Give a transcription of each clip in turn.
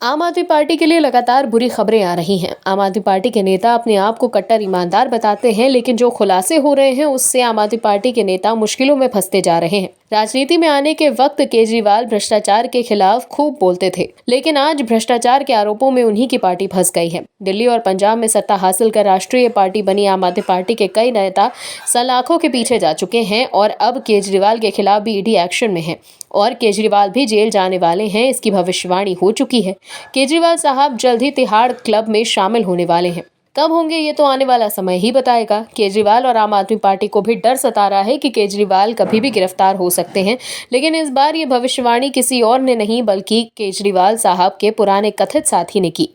आम आदमी पार्टी के लिए लगातार बुरी खबरें आ रही हैं। आम आदमी पार्टी के नेता अपने आप को कट्टर ईमानदार बताते हैं, लेकिन जो खुलासे हो रहे हैं उससे आम आदमी पार्टी के नेता मुश्किलों में फंसते जा रहे हैं। राजनीति में आने के वक्त केजरीवाल भ्रष्टाचार के खिलाफ खूब बोलते थे, लेकिन आज भ्रष्टाचार के आरोपों में उन्हीं की पार्टी फंस गई है। दिल्ली और पंजाब में सत्ता हासिल कर राष्ट्रीय पार्टी बनी आम आदमी पार्टी के कई नेता सलाखों के पीछे जा चुके हैं और अब केजरीवाल के खिलाफ भी ईडी एक्शन में है और केजरीवाल भी जेल जाने वाले हैं, इसकी भविष्यवाणी हो चुकी है। केजरीवाल साहब जल्द ही तिहाड़ क्लब में शामिल होने वाले हैं। कब होंगे ये तो आने वाला समय ही बताएगा। केजरीवाल और आम आदमी पार्टी को भी डर सता रहा है कि केजरीवाल कभी भी गिरफ्तार हो सकते हैं, लेकिन इस बार ये भविष्यवाणी किसी और ने नहीं बल्कि केजरीवाल साहब के पुराने कथित साथी ने की,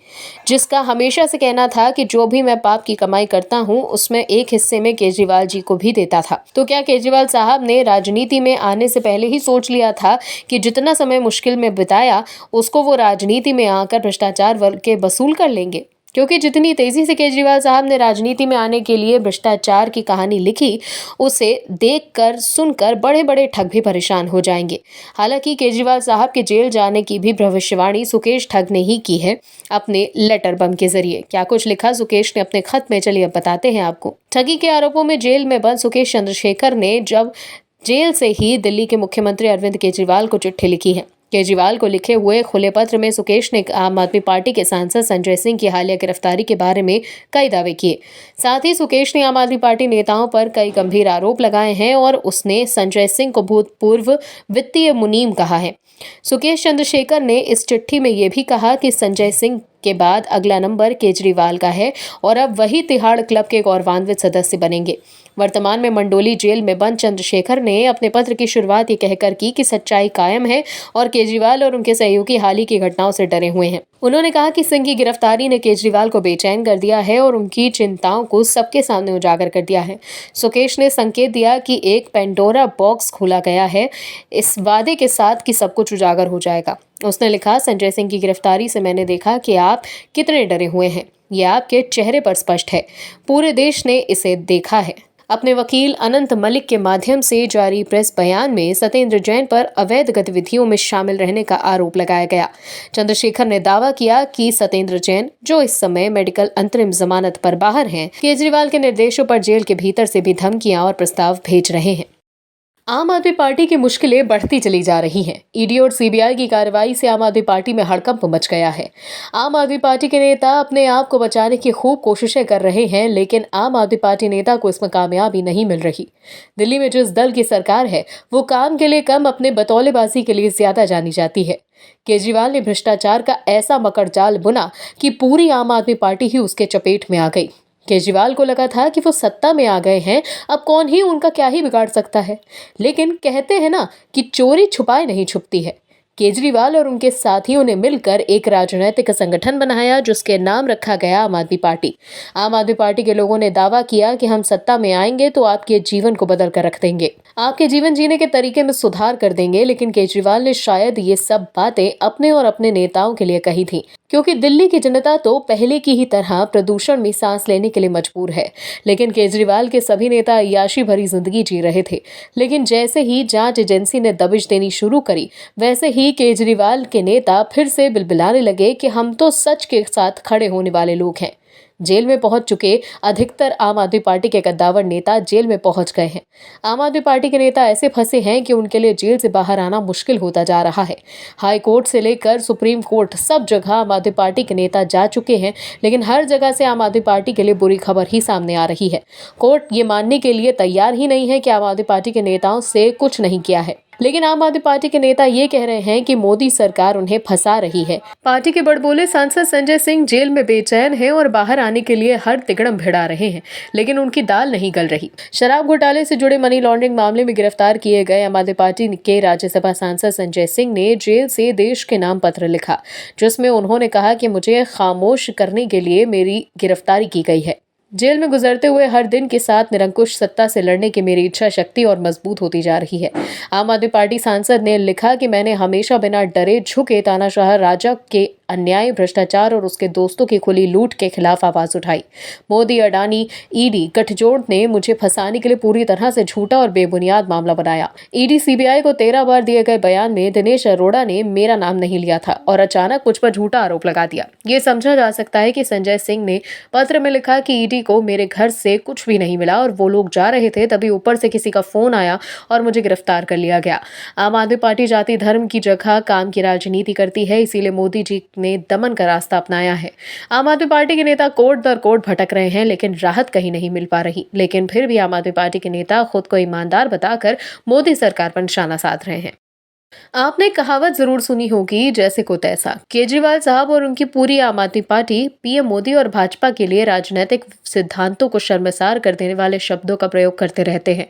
जिसका हमेशा से कहना था कि जो भी मैं पाप की कमाई करता हूँ उसमें एक हिस्से में केजरीवाल जी को भी देता था। तो क्या केजरीवाल साहब ने राजनीति में आने से पहले ही सोच लिया था कि जितना समय मुश्किल में बिताया उसको वो राजनीति में आकर भ्रष्टाचार वर्ग के वसूल कर लेंगे? क्योंकि जितनी तेजी से केजरीवाल साहब ने राजनीति में आने के लिए भ्रष्टाचार की कहानी लिखी, उसे देखकर सुनकर बड़े बड़े ठग भी परेशान हो जाएंगे। हालांकि केजरीवाल साहब के जेल जाने की भी भविष्यवाणी सुकेश ठग ने ही की है अपने लेटर बम के जरिए। क्या कुछ लिखा सुकेश ने अपने खत में, चलिए अब बताते हैं आपको। ठगी के आरोपों में जेल में बंद सुकेश चंद्रशेखर ने जब जेल से ही दिल्ली के मुख्यमंत्री अरविंद केजरीवाल को चिट्ठी लिखी है। केजरीवाल को लिखे हुए खुले पत्र में सुकेश ने आम आदमी पार्टी के सांसद संजय सिंह की हालिया गिरफ्तारी के बारे में कई दावे किए। साथ ही सुकेश ने आम आदमी पार्टी नेताओं पर कई गंभीर आरोप लगाए हैं और उसने संजय सिंह को भूतपूर्व वित्तीय मुनीम कहा है। सुकेश चंद्रशेखर ने इस चिट्ठी में यह भी कहा कि संजय सिंह के बाद अगला नंबर केजरीवाल का है और अब वही तिहाड़ क्लब के गौरवान्वित सदस्य बनेंगे। वर्तमान में मंडोली जेल में बंद चंद्रशेखर ने अपने पत्र की शुरुआत ये कहकर की कि सच्चाई कायम है और केजरीवाल और उनके सहयोगी हाल ही की घटनाओं से डरे हुए हैं। उन्होंने कहा कि सिंह की गिरफ्तारी ने केजरीवाल को बेचैन कर दिया है और उनकी चिंताओं को सबके सामने उजागर कर दिया है। सुकेश ने संकेत दिया कि एक पेंडोरा बॉक्स खोला गया है इस वादे के साथ कि सब कुछ उजागर हो जाएगा। उसने लिखा, संजय सिंह की गिरफ्तारी से मैंने देखा कि आप कितने डरे हुए हैं। ये आपके चेहरे पर स्पष्ट है। पूरे देश ने इसे देखा है। अपने वकील अनंत मलिक के माध्यम से जारी प्रेस बयान में सत्येंद्र जैन पर अवैध गतिविधियों में शामिल रहने का आरोप लगाया गया। चंद्रशेखर ने दावा किया कि सत्येंद्र जैन, जो इस समय मेडिकल अंतरिम जमानत पर बाहर हैं, केजरीवाल के निर्देशों पर जेल के भीतर से भी धमकियां और प्रस्ताव भेज रहे हैं। आम आदमी पार्टी की मुश्किलें बढ़ती चली जा रही हैं। ईडी और सीबीआई की कार्रवाई से आम आदमी पार्टी में हड़कंप मच गया है। आम आदमी पार्टी के नेता अपने आप को बचाने की खूब कोशिशें कर रहे हैं, लेकिन आम आदमी पार्टी नेता को इसमें कामयाबी नहीं मिल रही। दिल्ली में जिस दल की सरकार है वो काम के लिए कम, अपने बतौलेबाजी के लिए ज्यादा जानी जाती है। केजरीवाल ने भ्रष्टाचार का ऐसा मकड़जाल बुना कि पूरी आम आदमी पार्टी ही उसके चपेट में आ गई। केजरीवाल को लगा था कि वो सत्ता में आ गए हैं, अब कौन ही उनका क्या ही बिगाड़ सकता है। लेकिन कहते हैं ना कि चोरी छुपाए नहीं छुपती है। केजरीवाल और उनके साथियों ने मिलकर एक राजनीतिक संगठन बनाया जिसके नाम रखा गया आम आदमी पार्टी। आम आदमी पार्टी के लोगों ने दावा किया कि हम सत्ता में आएंगे तो आपके जीवन को बदल कर रख देंगे, आपके जीवन जीने के तरीके में सुधार कर देंगे। लेकिन केजरीवाल ने शायद ये सब बातें अपने और अपने नेताओं के लिए कही थी, क्योंकि दिल्ली की जनता तो पहले की ही तरह प्रदूषण में सांस लेने के लिए मजबूर है। लेकिन केजरीवाल के सभी नेता अय्याशी भरी जिंदगी जी रहे थे। लेकिन जैसे ही जांच एजेंसी ने दबिश देनी शुरू करी, वैसे ही केजरीवाल के नेता फिर से बिलबिलाने लगे कि हम तो सच के साथ खड़े होने वाले लोग हैं। जेल में पहुंच चुके अधिकतर आम आदमी पार्टी के कद्दावर नेता जेल में पहुंच गए हैं। आम आदमी पार्टी के नेता ऐसे फंसे हैं कि उनके लिए जेल से बाहर आना मुश्किल होता जा रहा है। हाई कोर्ट से लेकर सुप्रीम कोर्ट, सब जगह आम आदमी पार्टी के नेता जा चुके हैं, लेकिन हर जगह से आम आदमी पार्टी के लिए बुरी खबर ही सामने आ रही है। कोर्ट ये मानने के लिए तैयार ही नहीं है कि आम आदमी पार्टी के नेताओं से कुछ नहीं किया है। लेकिन आम आदमी पार्टी के नेता ये कह रहे हैं कि मोदी सरकार उन्हें फंसा रही है। पार्टी के बड़बोले सांसद संजय सिंह जेल में बेचैन हैं और बाहर आने के लिए हर तिकड़म भिड़ा रहे हैं, लेकिन उनकी दाल नहीं गल रही। शराब घोटाले से जुड़े मनी लॉन्ड्रिंग मामले में गिरफ्तार किए गए आम आदमी पार्टी के राज्यसभा सांसद संजय सिंह ने जेल से देश के नाम पत्र लिखा, जिसमें उन्होंने कहा कि मुझे खामोश करने के लिए मेरी गिरफ्तारी की गई है। जेल में गुजरते हुए हर दिन के साथ निरंकुश सत्ता से लड़ने की मेरी इच्छा शक्ति और मजबूत होती जा रही है। आम आदमी पार्टी सांसद ने लिखा कि मैंने हमेशा बिना डरे झुके तानाशाह राजा के अन्याय, भ्रष्टाचार और उसके दोस्तों की खुली लूट के खिलाफ आवाज उठाई। मोदी, अडानी, ईडी गठजोड़ ने मुझे फंसाने के लिए पूरी तरह से झूठा और बेबुनियाद मामला बनाया। ईडी सीबीआई को 13 बार दिए गए बयान में दिनेश अरोड़ा ने मेरा नाम नहीं लिया था और अचानक मुझ पर झूठा आरोप लगा दिया। ये समझा जा सकता है कि संजय सिंह ने पत्र में लिखा कि ईडी को मेरे घर से कुछ भी नहीं मिला और वो लोग जा रहे थे, तभी ऊपर से किसी का फोन आया और मुझे गिरफ्तार कर लिया गया। आम आदमी पार्टी जाति धर्म की जगह काम की राजनीति करती है, इसीलिए मोदी जी ने दमन का रास्ता अपनाया है। आम आदमी पार्टी के नेता कोर्ट दर कोर्ट भटक रहे हैं, लेकिन राहत कहीं नहीं मिल पा रही। लेकिन फिर भी आम आदमी पार्टी के नेता खुद को ईमानदार बताकर मोदी सरकार पर निशाना साध रहे हैं। आपने कहावत जरूर सुनी होगी, जैसे को तैसा। केजरीवाल साहब और उनकी पूरी आम आदमी पार्टी पीएम मोदी और भाजपा के लिए राजनीतिक सिद्धांतों को शर्मसार कर देने वाले शब्दों का प्रयोग करते रहते हैं।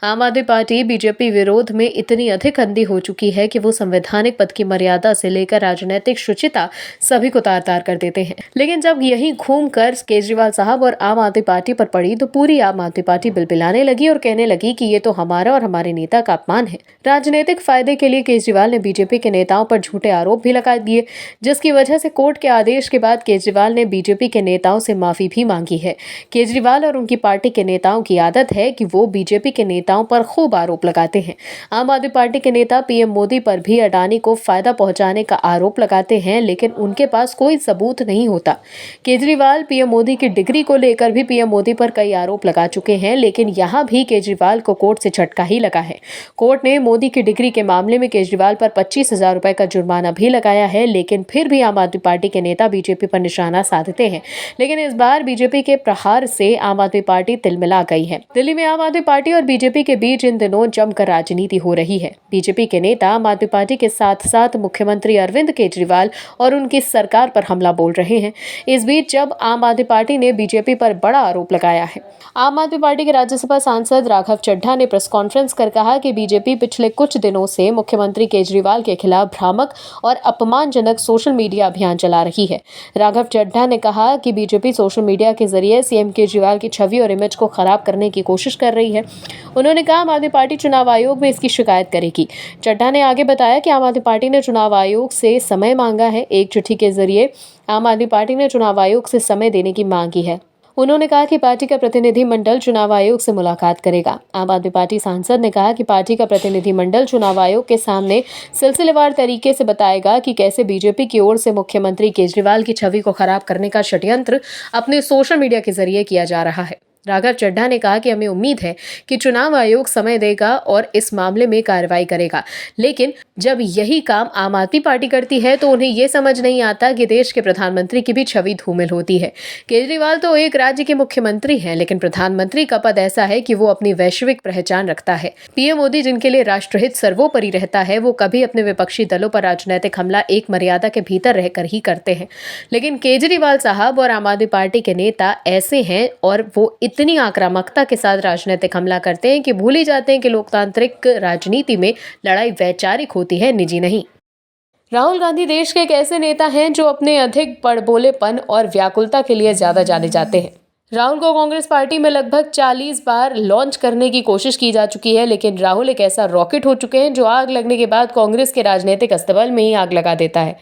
आम आदमी पार्टी बीजेपी विरोध में इतनी अधिक अंधी हो चुकी है कि वो संवैधानिक पद की मर्यादा से लेकर राजनीतिक शुचिता सभी को तार तार कर देते हैं। लेकिन जब यही घूम कर केजरीवाल साहब और आम आदमी पार्टी पर पड़ी तो पूरी आम आदमी पार्टी बिलबिलाने लगी और कहने लगी कि ये तो हमारा और हमारे नेता का अपमान है। राजनीतिक फायदे के लिए केजरीवाल ने बीजेपी के नेताओं पर झूठे आरोप भी लगा दिए, जिसकी वजह से कोर्ट के आदेश के बाद केजरीवाल ने बीजेपी के नेताओं से माफी भी मांगी है। केजरीवाल और उनकी पार्टी के नेताओं की आदत है कि वो बीजेपी के नेताओं पर खूब आरोप लगाते हैं। आम आदमी पार्टी के नेता पीएम मोदी पर भी अडानी को फायदा पहुंचाने का आरोप लगाते हैं, लेकिन उनके पास कोई सबूत नहीं होता। केजरीवाल पीएम मोदी की डिग्री को लेकर भी पीएम मोदी पर कई आरोप लगा चुके हैं, लेकिन यहां भी केजरीवाल को कोर्ट से झटका ही लगा है। कोर्ट ने मोदी की डिग्री के मामले में केजरीवाल पर 25,000 रुपए का जुर्माना भी लगाया है, लेकिन फिर भी आम आदमी पार्टी के नेता बीजेपी पर निशाना साधते हैं। लेकिन इस बार बीजेपी के प्रहार से आम आदमी पार्टी तिलमिला गई है। दिल्ली में आम आदमी पार्टी और बीजेपी के बीच इन दिनों जमकर राजनीति हो रही है। बीजेपी के नेता आम आदमी पार्टी के साथ साथ मुख्यमंत्री अरविंद केजरीवाल और उनकी सरकार पर हमला बोल रहे हैं। इस बीच जब आम आदमी पार्टी ने बीजेपी पर बड़ा आरोप लगाया है। आम आदमी पार्टी के राज्यसभा सांसद राघव चड्ढा ने प्रेस कॉन्फ्रेंस कर कहा कि बीजेपी पिछले कुछ दिनों से मुख्यमंत्री केजरीवाल के खिलाफ भ्रामक और अपमानजनक सोशल मीडिया अभियान चला रही है। राघव चड्ढा ने कहा कि बीजेपी सोशल मीडिया के जरिए सीएम केजरीवाल की छवि और इमेज को खराब करने की कोशिश कर रही है। उन्होंने कहा आम आदमी पार्टी चुनाव आयोग में इसकी शिकायत करेगी। चड्ढा ने आगे बताया कि आम आदमी पार्टी ने चुनाव आयोग से समय मांगा है। एक चिट्ठी के जरिए आम आदमी पार्टी ने चुनाव आयोग से समय देने की मांग की है। उन्होंने कहा कि पार्टी का प्रतिनिधि मंडल चुनाव आयोग से मुलाकात करेगा। आम आदमी पार्टी सांसद ने कहा कि पार्टी का प्रतिनिधि मंडल चुनाव आयोग के सामने सिलसिलेवार तरीके से बताएगा कि कैसे बीजेपी की ओर से मुख्यमंत्री केजरीवाल की छवि को खराब करने का षड्यंत्र अपने सोशल मीडिया के जरिए किया जा रहा है। राघव चड्ढा ने कहा कि हमें उम्मीद है कि चुनाव आयोग समय देगा और इस मामले में कार्रवाई करेगा, लेकिन जब यही काम आम आदमी पार्टी करती है तो उन्हें यह समझ नहीं आता कि देश के प्रधानमंत्री की भी छवि धूमिल होती है। केजरीवाल तो एक राज्य के मुख्यमंत्री हैं, लेकिन प्रधानमंत्री का पद ऐसा है कि वो अपनी वैश्विक पहचान रखता है। पीएम मोदी जिनके लिए राष्ट्रहित सर्वोपरि रहता है, वो कभी अपने विपक्षी दलों पर राजनीतिक हमला एक मर्यादा के भीतर रहकर ही करते हैं। लेकिन केजरीवाल साहब और आम आदमी पार्टी के नेता ऐसे हैं और वो इतनी आक्रामकता के साथ राजनीतिक हमला करते हैं कि भूल ही जाते हैं कि लोकतांत्रिक राजनीति में लड़ाई वैचारिक होती है, निजी नहीं। राहुल गांधी देश के एक ऐसे नेता हैं जो अपने अधिक बड़बोलेपन और व्याकुलता के लिए ज्यादा जाने जाते हैं। राहुल को कांग्रेस पार्टी में लगभग 40 बार लॉन्च करने की कोशिश की जा चुकी है, लेकिन राहुल एक ऐसा रॉकेट हो चुके हैं जो आग लगने के बाद कांग्रेस के राजनीतिक अस्तबल में ही आग लगा देता है।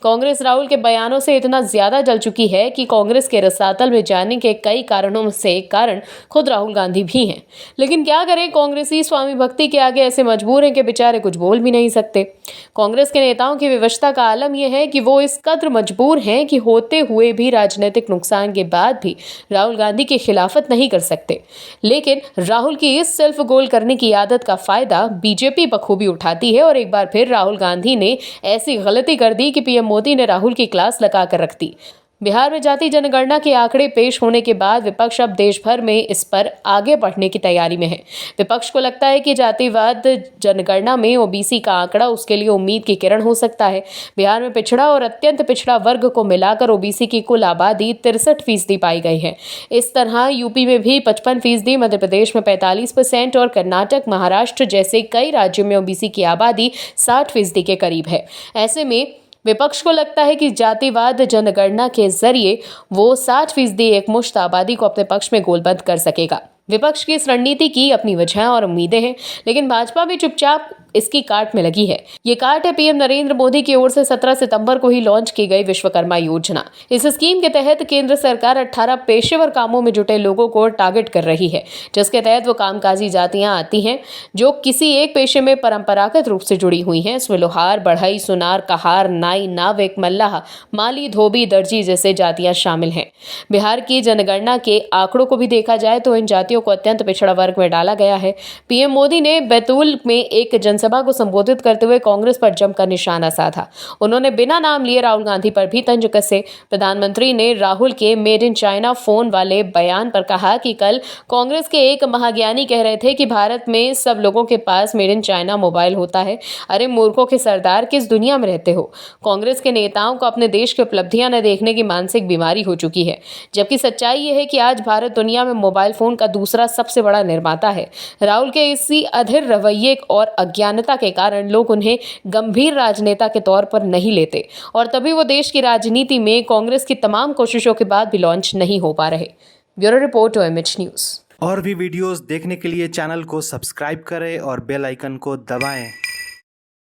कांग्रेस राहुल के बयानों से इतना ज्यादा जल चुकी है कि कांग्रेस के रसातल में जाने के कई कारणों से एक कारण खुद राहुल गांधी भी हैं। लेकिन क्या करें, कांग्रेसी स्वामी भक्ति के आगे ऐसे मजबूर हैं कि बेचारे कुछ बोल भी नहीं सकते। कांग्रेस के नेताओं की विवशता का आलम यह है कि वो इस कद्र मजबूर हैं कि होते हुए भी राजनीतिक नुकसान के बाद भी राहुल गांधी की खिलाफत नहीं कर सकते। लेकिन राहुल की इस सेल्फ गोल करने की आदत का फायदा बीजेपी बखूबी उठाती है और एक बार फिर राहुल गांधी ने ऐसी गलती कर दी कि पीएम मोदी ने राहुल की क्लास लगा कर रख दी। बिहार में जाति जनगणना के आंकड़े पेश होने के बाद विपक्ष अब देश भर में इस पर आगे बढ़ने की तैयारी में है। विपक्ष को लगता है कि जातिवाद जनगणना में ओबीसी का आंकड़ा उसके लिए उम्मीद की किरण हो सकता है। बिहार में पिछड़ा और अत्यंत पिछड़ा वर्ग को मिलाकर ओबीसी की कुल आबादी 63% पाई गई है। इस तरह यूपी में भी 55%, मध्य प्रदेश में 45% और कर्नाटक, महाराष्ट्र जैसे कई राज्यों में ओबीसी की आबादी 60% के करीब है। ऐसे में विपक्ष को लगता है कि जातिवाद जनगणना के जरिए वो 60% एकमुश्त आबादी को अपने पक्ष में गोलबंद कर सकेगा। विपक्ष की इस रणनीति की अपनी वजह और उम्मीदें हैं, लेकिन भाजपा भी चुपचाप इसकी काट में लगी है। ये काट है पीएम नरेंद्र मोदी की ओर से 17 सितंबर को ही लॉन्च की गई विश्वकर्मा योजना। इस स्कीम के तहत केंद्र सरकार 18 पेशेवर कामों में जुटे लोगों को टारगेट कर रही है, जिसके तहत वो कामकाजी जातियां आती हैं जो किसी एक पेशे में परंपरागत रूप से जुड़ी हुई हैं। इसमें लोहार, बढ़ई, सुनार, कहार, नाई, नाविक, मल्लाह, माली, धोबी, दर्जी जैसे जातियां शामिल हैं। बिहार की जनगणना के आंकड़ों को भी देखा जाए तो इन जातियों को अत्यंत पिछड़ा वर्ग में डाला गया है। पीएम मोदी ने बैतूल में एक जनसभा को संबोधित करते हुए कांग्रेस पर जमकर निशाना साधा। उन्होंने बिना नाम लिए राहुल गांधी पर भी तंज कसे। प्रधानमंत्री ने राहुल के मेड इन चाइना फोन वाले बयान पर कहा कि कल कांग्रेस के एक महाज्ञानी कह रहे थे कि भारत में सब लोगों के पास मेड इन चाइना मोबाइल होता है। अरे मूर्खों के सरदार, किस दुनिया में रहते हो? कांग्रेस के नेताओं को अपने देश की उपलब्धियां न देखने की मानसिक बीमारी हो चुकी है, जबकि सच्चाई यह है कि आज भारत दुनिया में मोबाइल फोन का दूसरा सबसे बड़ा निर्माता है। राहुल के इसी अधीर रवैये और अज्ञानता के कारण लोग उन्हें गंभीर राजनेता के तौर पर नहीं लेते और तभी वो देश की राजनीति में कांग्रेस की तमाम कोशिशों के बाद भी लॉन्च नहीं हो पा रहे। Bureau report OMH news. और भी वीडियोस देखने के लिए चैनल को सब्सक्राइब करें और बेल आइकन को दबाएं।